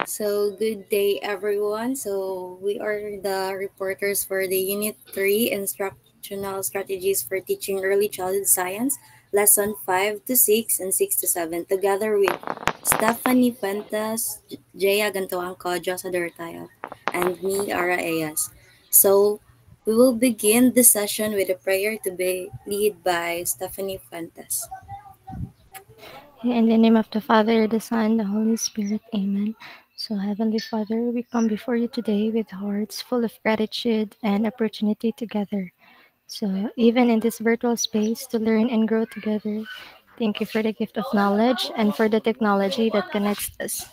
So, good day, everyone. So, we are the reporters for the Unit 3 Instructional Strategies for Teaching Early Childhood Science, Lesson 5 to 6 and 6 to 7, together with Stephanie Fuentes, Jaya Gantoangco, Josa Dortayo, and me, Ara Ayas. So, we will begin the session with a prayer to be led by Stephanie Fuentes. In the name of the Father, the Son, the Holy Spirit. Amen. So, Heavenly Father, we come before you today with hearts full of gratitude and opportunity together. So, even in this virtual space to learn and grow together, thank you for the gift of knowledge and for the technology that connects us.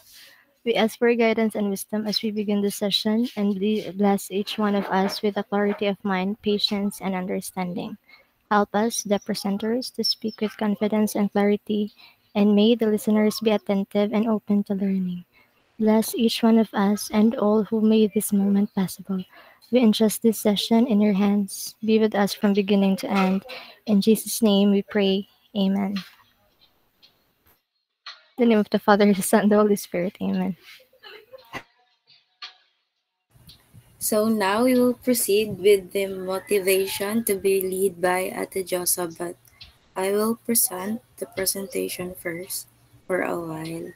We ask for guidance and wisdom as we begin the session and bless each one of us with a clarity of mind, patience, and understanding. Help us, the presenters, to speak with confidence and clarity, and may the listeners be attentive and open to learning. Bless each one of us and all who made this moment possible. We entrust this session in your hands. Be with us from beginning to end. In Jesus' name we pray. Amen. In the name of the Father, the Son, and the Holy Spirit. Amen. So now we will proceed with the motivation to be led by Ate Josa, but I will present the presentation first for a while.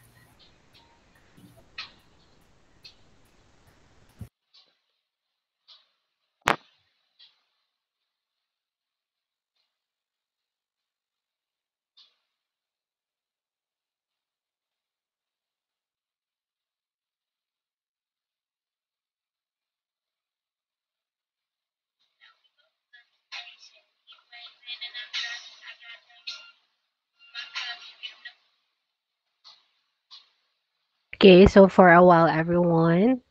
Okay, so for a while, everyone.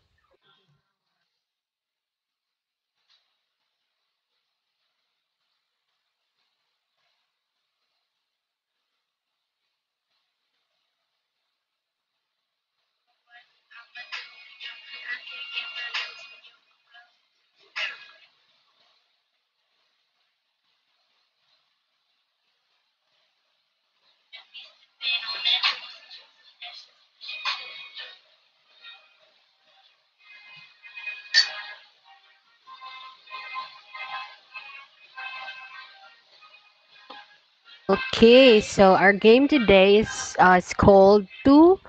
Okay, so our game today is called Two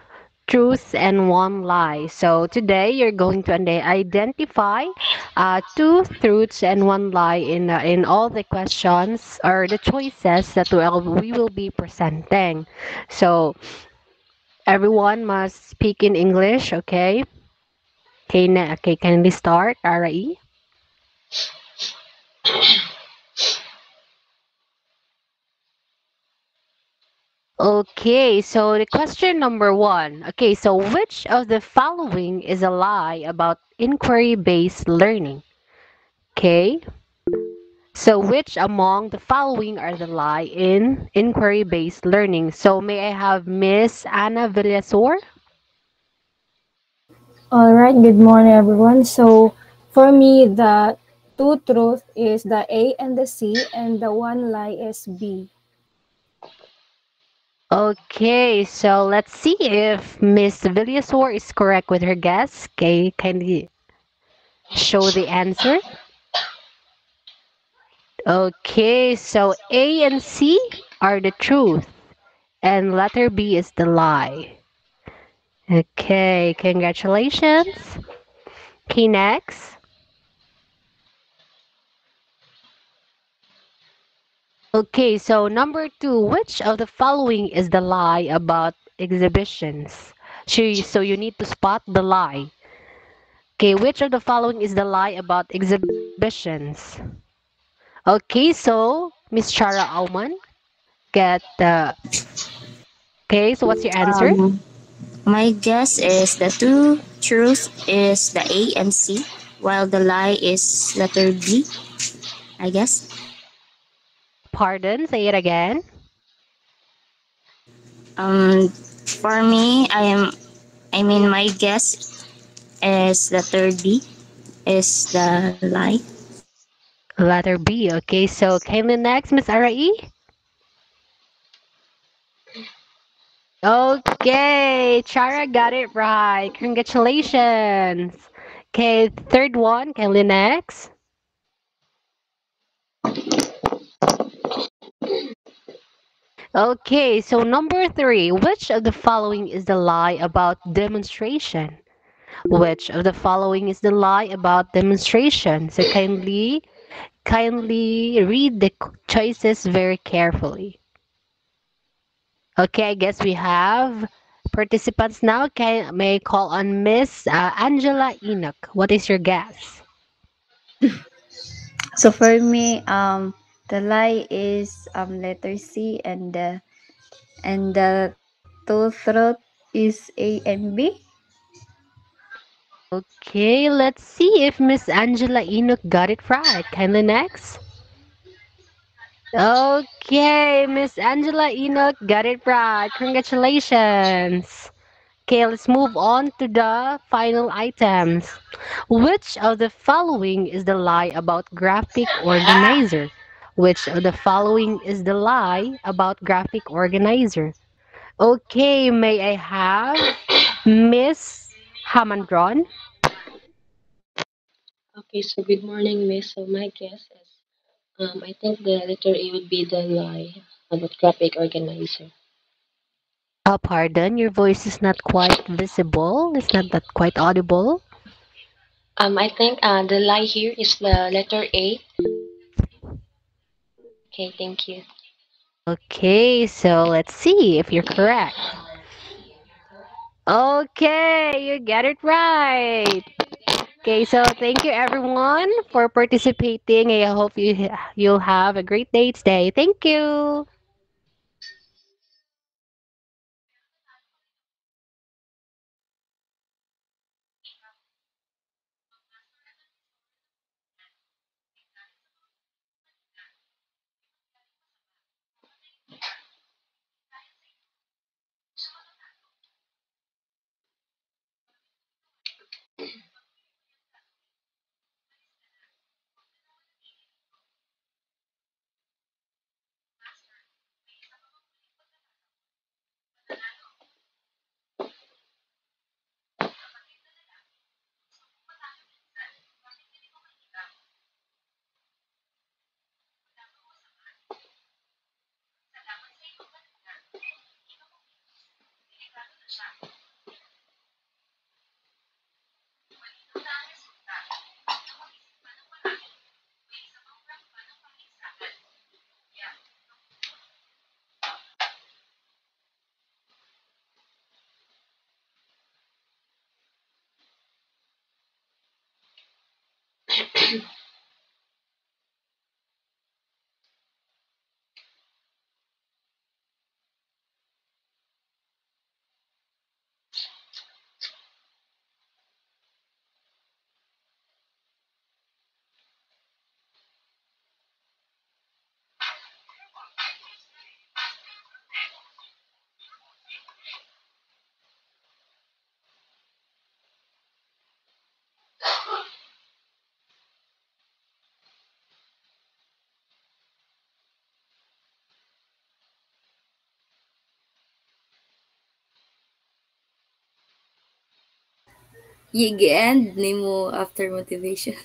Truths and One Lie. So today you're going to identify two truths and one lie in all the questions or the choices that we will be presenting. So everyone must speak in English, okay? Okay, okay, can we start, RE? Okay, so the question number one. Okay, so which of the following is a lie about inquiry-based learning? Okay, so which among the following are the lie in inquiry-based learning? So may I have Miss Anna Villasor? All right, good morning, everyone. So, for me, the two truth is the A and the C, and the one lie is B. Okay, so let's see if Miss Villasor is correct with her guess. Okay, kindly show the answer. Okay, so A and C are the truth, and letter B is the lie. Okay, congratulations. Okay, next. Okay, so number two, which of the following is the lie about exhibitions? So you need to spot the lie. Okay, which of the following is the lie about exhibitions? Okay, so Miss Chara Auman get the. Okay, so what's your answer? Um, my guess is the two truth is the A and C, while the lie is letter B, I guess. Pardon, say it again. For me, my guess is letter B is the lie. Letter B. Okay, so kindly next, Miss Arai. Okay, Chara got it right. Congratulations. Okay, third one, Kelly next. Okay, so number three, which of the following is the lie about demonstration? Which of the following is the lie about demonstration? So kindly read the choices very carefully. Okay, I guess we have participants now. May I call on Miss Angela Enoch? What is your guess? So for me, the lie is letter C, and the two truth is A and B. Okay, let's see if Miss Angela Enoch got it right. Kindly next. Okay, Miss Angela Enoch got it right. Congratulations. Okay, let's move on to the final items. Which of the following is the lie about graphic organizer? Which of the following is the lie about graphic organizer? Okay, may I have Miss Hamandron? Okay, so good morning, Miss. So my guess is, I think the letter A would be the lie about graphic organizer. Pardon, your voice is not quite visible. It's not that quite audible. I think the lie here is the letter A. Okay, thank you. Okay, so let's see if you're correct. Okay, you get it right. Okay, so thank you everyone for participating. I hope you'll have a great day today. Thank you. Yig end nimo after motivation.